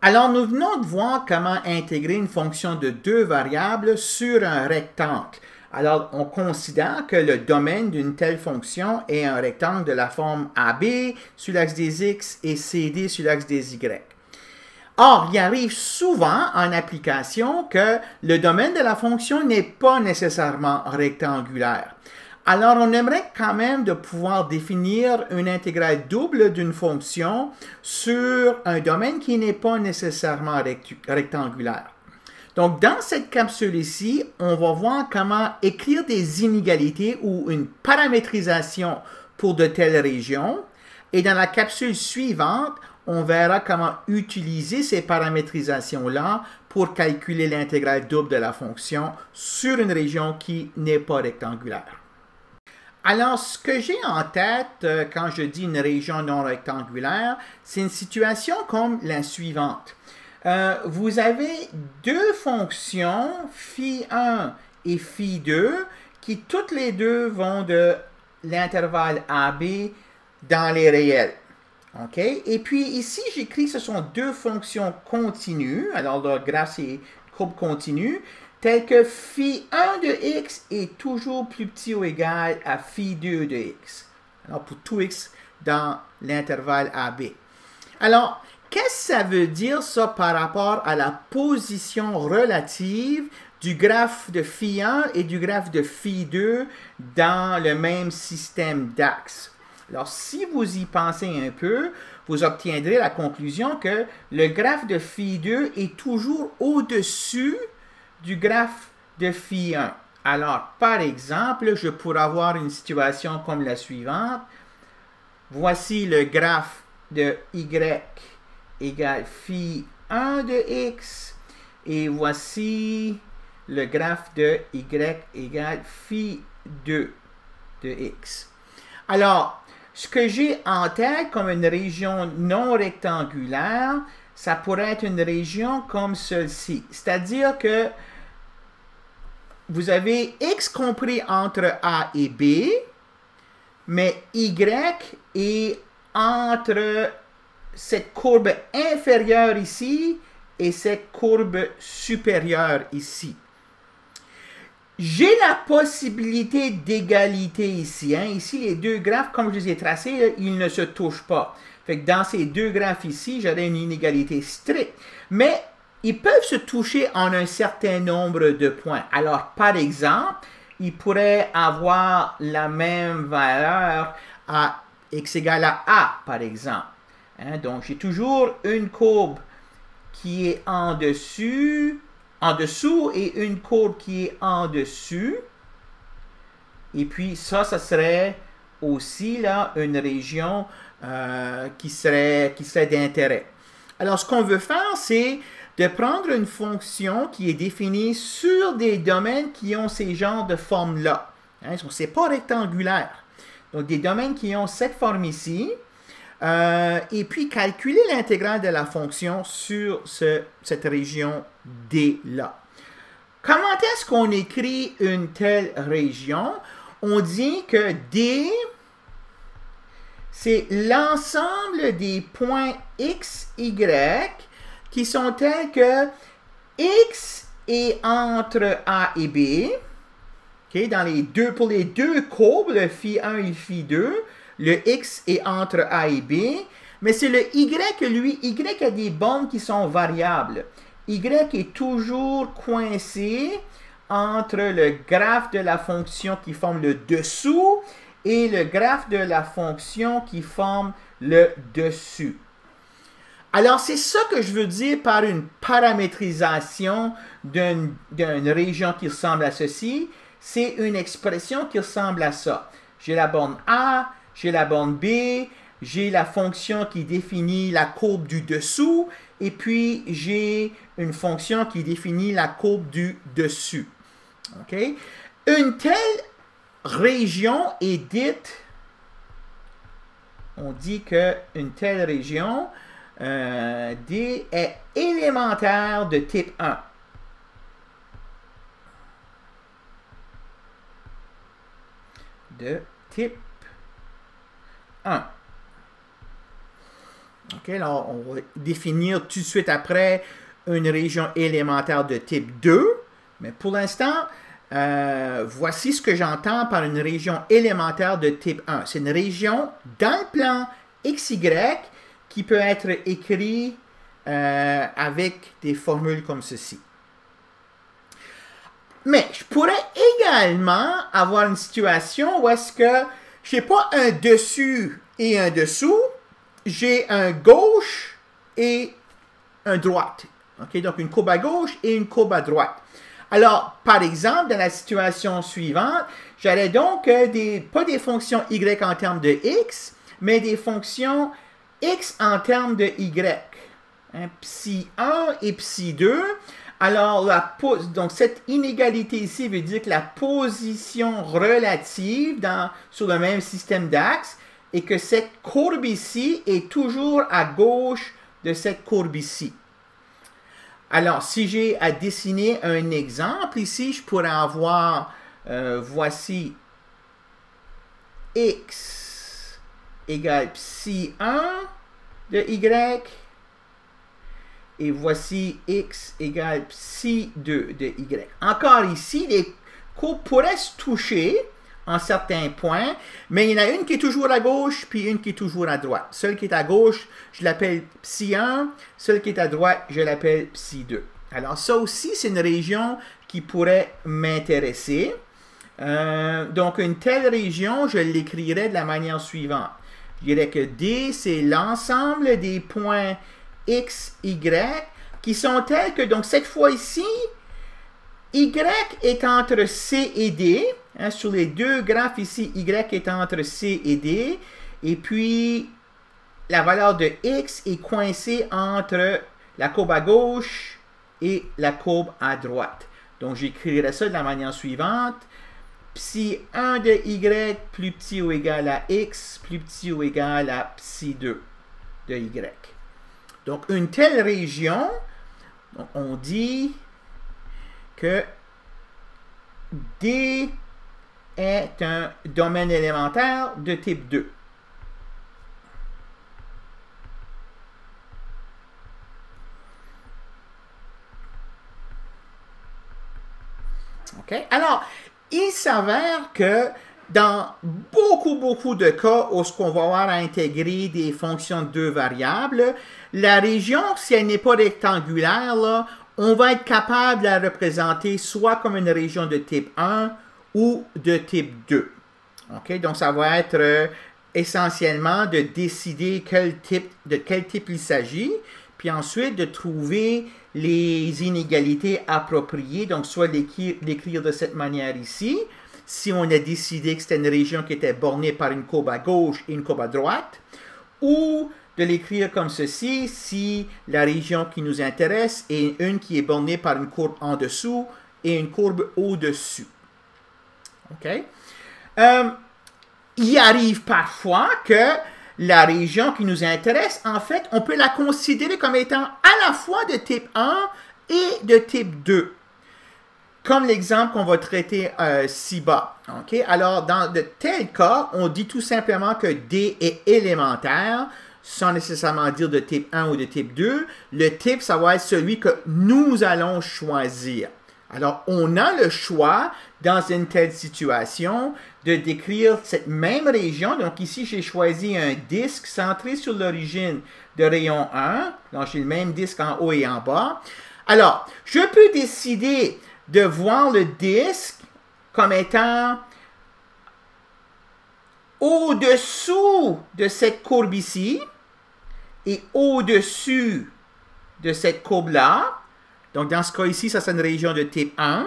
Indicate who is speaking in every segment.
Speaker 1: Alors, nous venons de voir comment intégrer une fonction de deux variables sur un rectangle. Alors, on considère que le domaine d'une telle fonction est un rectangle de la forme AB sur l'axe des X et CD sur l'axe des Y. Or, il arrive souvent en application que le domaine de la fonction n'est pas nécessairement rectangulaire. Alors, on aimerait quand même de pouvoir définir une intégrale double d'une fonction sur un domaine qui n'est pas nécessairement rectangulaire. Donc, dans cette capsule ici, on va voir comment écrire des inégalités ou une paramétrisation pour de telles régions. Et dans la capsule suivante, on verra comment utiliser ces paramétrisations-là pour calculer l'intégrale double de la fonction sur une région qui n'est pas rectangulaire. Alors, ce que j'ai en tête quand je dis une région non rectangulaire, c'est une situation comme la suivante. Vous avez deux fonctions, phi1 et phi2, qui toutes les deux vont de l'intervalle AB dans les réels. OK? Et puis ici, j'écris que ce sont deux fonctions continues. Alors, le graphe, c'est une courbe continue, telle que phi1 de x est toujours plus petit ou égal à phi2 de x. Alors, pour tout x dans l'intervalle AB. Alors, qu'est-ce que ça veut dire, ça, par rapport à la position relative du graphe de phi1 et du graphe de phi2 dans le même système d'axes? Alors, si vous y pensez un peu, vous obtiendrez la conclusion que le graphe de phi2 est toujours au-dessus du graphe de phi1. Alors, par exemple, je pourrais avoir une situation comme la suivante. Voici le graphe de y égale phi1 de x, et voici le graphe de y égale phi2 de x. Alors, ce que j'ai en tête comme une région non rectangulaire, ça pourrait être une région comme celle-ci. C'est-à-dire que vous avez x compris entre A et B, mais y est entre cette courbe inférieure ici et cette courbe supérieure ici. J'ai la possibilité d'égalité ici. Ici, les deux graphes, comme je les ai tracés, ils ne se touchent pas. Fait que dans ces deux graphes ici, j'aurai une inégalité stricte. Mais ils peuvent se toucher en un certain nombre de points. Alors, par exemple, ils pourraient avoir la même valeur à x égale à A, par exemple. Donc, j'ai toujours une courbe qui est en dessous et une courbe qui est en dessus. Et puis ça serait aussi là une région qui serait d'intérêt. Alors, ce qu'on veut faire, c'est de prendre une fonction qui est définie sur des domaines qui ont ces genres de formes-là. Ce n'est pas rectangulaire. Donc, des domaines qui ont cette forme ici. Et puis calculer l'intégrale de la fonction sur cette région D-là. Comment est-ce qu'on écrit une telle région? On dit que D, c'est l'ensemble des points X, Y qui sont tels que X est entre A et B. Pour les deux courbes, le phi1 et phi2, le x est entre A et B, mais c'est le y, lui, y a des bornes qui sont variables. Y est toujours coincé entre le graphe de la fonction qui forme le dessous et le graphe de la fonction qui forme le dessus. Alors, c'est ça que je veux dire par une paramétrisation d'une région qui ressemble à ceci. C'est une expression qui ressemble à ça. J'ai la borne A, j'ai la borne B, j'ai la fonction qui définit la courbe du dessous, et puis j'ai une fonction qui définit la courbe du dessus. Okay? Une telle région est dite, on dit qu'une telle région D est élémentaire de type 1. De type 1. OK, alors on va définir tout de suite après une région élémentaire de type 2. Mais pour l'instant, voici ce que j'entends par une région élémentaire de type 1. C'est une région dans le plan XY qui peut être écrite avec des formules comme ceci. Mais je pourrais également avoir une situation où est-ce que je n'ai pas un dessus et un dessous, j'ai un gauche et un droite. Okay? Donc une courbe à gauche et une courbe à droite. Alors, par exemple, dans la situation suivante, j'aurais donc pas des fonctions y en termes de x, mais des fonctions x en termes de y. Hein, psi 1 et psi 2. Alors, donc cette inégalité ici veut dire que la position relative sur le même système d'axes et que cette courbe ici est toujours à gauche de cette courbe ici. Alors, si j'ai à dessiner un exemple ici, je pourrais avoir, voici x égale psi 1 de y. Et voici x égale psi 2 de y. Encore ici, les courbes pourraient se toucher en certains points, mais il y en a une qui est toujours à gauche, puis une qui est toujours à droite. Celle qui est à gauche, je l'appelle psi 1. Celle qui est à droite, je l'appelle psi 2. Alors ça aussi, c'est une région qui pourrait m'intéresser. Donc une telle région, je l'écrirais de la manière suivante. Je dirais que D, c'est l'ensemble des points X, Y, qui sont tels que, donc cette fois ici, Y est entre C et D. Hein, sur les deux graphes ici, Y est entre C et D. Et puis, la valeur de X est coincée entre la courbe à gauche et la courbe à droite. Donc, j'écrirai ça de la manière suivante. Psi 1 de Y plus petit ou égal à X plus petit ou égal à psi 2 de Y. Donc, une telle région, on dit que D est un domaine élémentaire de type 2. OK? Alors, il s'avère que dans beaucoup de cas où on va avoir à intégrer des fonctions de deux variables, la région, si elle n'est pas rectangulaire, là, on va être capable de la représenter soit comme une région de type 1 ou de type 2. Okay? Donc, ça va être essentiellement de décider de quel type il s'agit, puis ensuite de trouver les inégalités appropriées, donc soit l'écrire de cette manière ici, si on a décidé que c'était une région qui était bornée par une courbe à gauche et une courbe à droite, ou de l'écrire comme ceci si la région qui nous intéresse est une qui est bornée par une courbe en dessous et une courbe au-dessus. OK? Il arrive parfois que la région qui nous intéresse, en fait, on peut la considérer comme étant à la fois de type 1 et de type 2. Comme l'exemple qu'on va traiter ci-bas. Okay? Alors, dans de tels cas, on dit tout simplement que D est élémentaire, sans nécessairement dire de type 1 ou de type 2. Le type, ça va être celui que nous allons choisir. Alors, on a le choix, dans une telle situation, de décrire cette même région. Donc, ici, j'ai choisi un disque centré sur l'origine de rayon 1. Donc, j'ai le même disque en haut et en bas. Alors, je peux décider de voir le disque comme étant au-dessous de cette courbe ici et au-dessus de cette courbe-là. Donc, dans ce cas ici, ça c'est une région de type 1.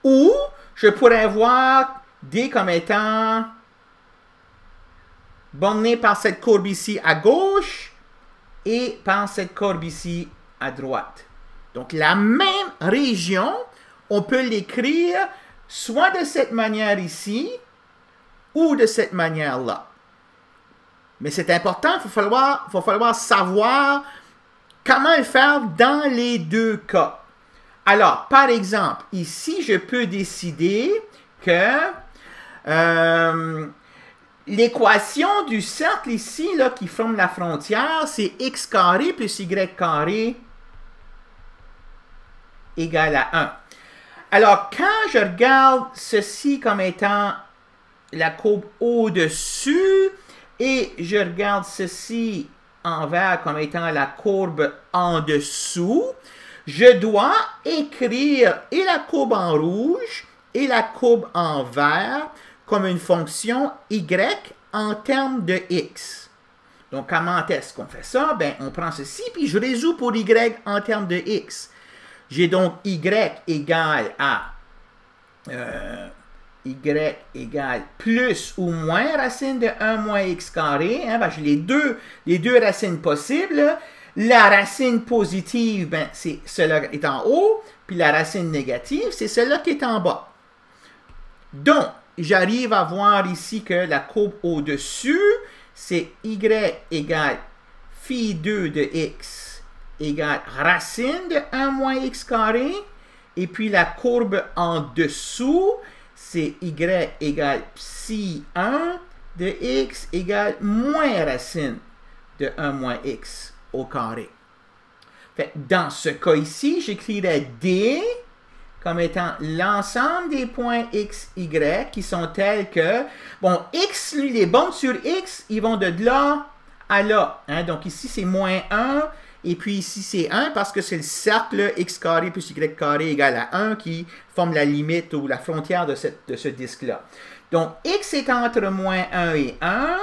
Speaker 1: Ou je pourrais voir D comme étant borné par cette courbe ici à gauche et par cette courbe ici à droite. Donc, la même région, on peut l'écrire soit de cette manière ici ou de cette manière-là. Mais c'est important, il va falloir savoir comment le faire dans les deux cas. Alors, par exemple, ici, je peux décider que l'équation du cercle ici, là, qui forme la frontière, c'est x carré plus y carré égale à 1. Alors, quand je regarde ceci comme étant la courbe au-dessus, et je regarde ceci en vert comme étant la courbe en dessous, je dois écrire et la courbe en rouge et la courbe en vert comme une fonction y en termes de x. Donc, comment est-ce qu'on fait ça? Ben, on prend ceci, puis je résous pour y en termes de x. J'ai donc y égale à y égale plus ou moins racine de 1 moins x carré. Hein, ben, j'ai les deux racines possibles. La racine positive, ben, c'est celle-là qui est en haut, puis la racine négative, c'est celle-là qui est en bas. Donc, j'arrive à voir ici que la courbe au-dessus, c'est y égale phi 2 de x égale racine de 1 moins x carré. Et puis la courbe en dessous, c'est y égale psi 1 de x égale moins racine de 1 moins x au carré. Fait, dans ce cas ici, j'écrirais D comme étant l'ensemble des points x, y qui sont tels que, bon, x, lui, les bornes sur x, ils vont de là à là. Hein? Donc ici, c'est moins 1, et puis ici, c'est 1 parce que c'est le cercle x carré plus y carré égale à 1 qui forme la limite ou la frontière de ce disque-là. Donc, x est entre moins 1 et 1,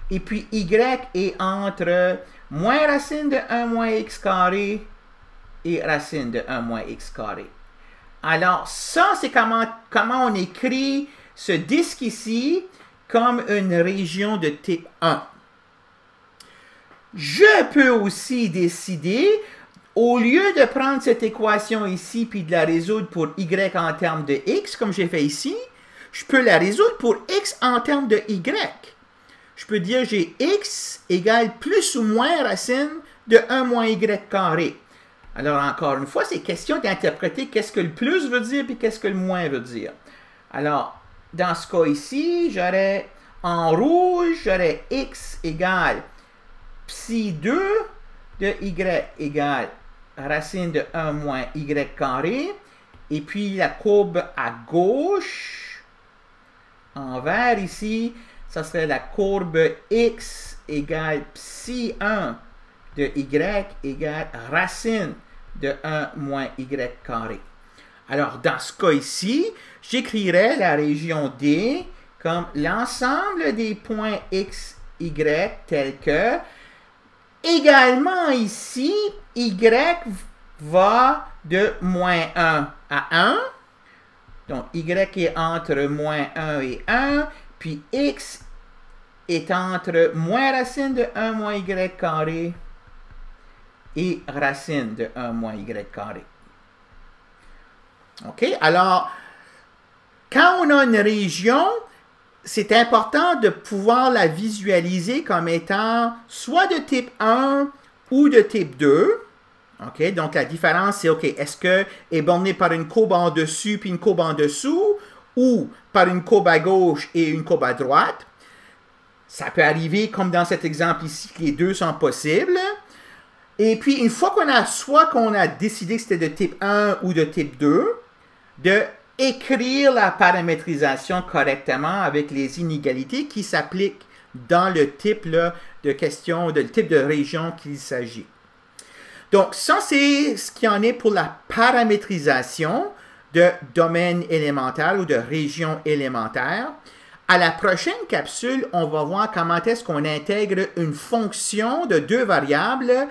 Speaker 1: et puis y est entre moins racine de 1 moins x carré et racine de 1 moins x carré. Alors, ça, c'est comment on écrit ce disque ici comme une région de type 1. Je peux aussi décider, au lieu de prendre cette équation ici puis de la résoudre pour y en termes de x, comme j'ai fait ici, je peux la résoudre pour x en termes de y. Je peux dire j'ai x égale plus ou moins racine de 1 moins y carré. Alors, encore une fois, c'est question d'interpréter qu'est-ce que le plus veut dire et qu'est-ce que le moins veut dire. Alors, dans ce cas ici, j'aurais en rouge, j'aurais x égale psi 2 de y égale racine de 1 moins y carré. Et puis, la courbe à gauche, en vert ici, ça serait la courbe x égale psi 1 de y égale racine de 1 moins y carré. Alors, dans ce cas ici, j'écrirais la région D comme l'ensemble des points x, y tels que, également ici, y va de moins 1 à 1. Donc, y est entre moins 1 et 1, puis x est entre moins racine de 1 moins y carré et racine de 1 moins y carré. OK? Alors, quand on a une région, c'est important de pouvoir la visualiser comme étant soit de type 1 ou de type 2. OK? Donc, la différence, c'est, OK, est-ce qu'elle est bornée par une courbe en dessus puis une courbe en dessous ou par une courbe à gauche et une courbe à droite? Ça peut arriver, comme dans cet exemple ici, que les deux sont possibles. Et puis, une fois qu'on a décidé que c'était de type 1 ou de type 2, de écrire la paramétrisation correctement avec les inégalités qui s'appliquent dans le type là, de question, le type de région qu'il s'agit. Donc, ça, c'est ce qui en est pour la paramétrisation de domaine élémentaire ou de région élémentaire. À la prochaine capsule, on va voir comment est-ce qu'on intègre une fonction de deux variables,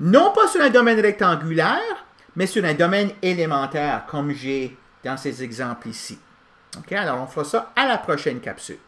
Speaker 1: non pas sur un domaine rectangulaire, mais sur un domaine élémentaire, comme j'ai dans ces exemples ici. OK, alors on fera ça à la prochaine capsule.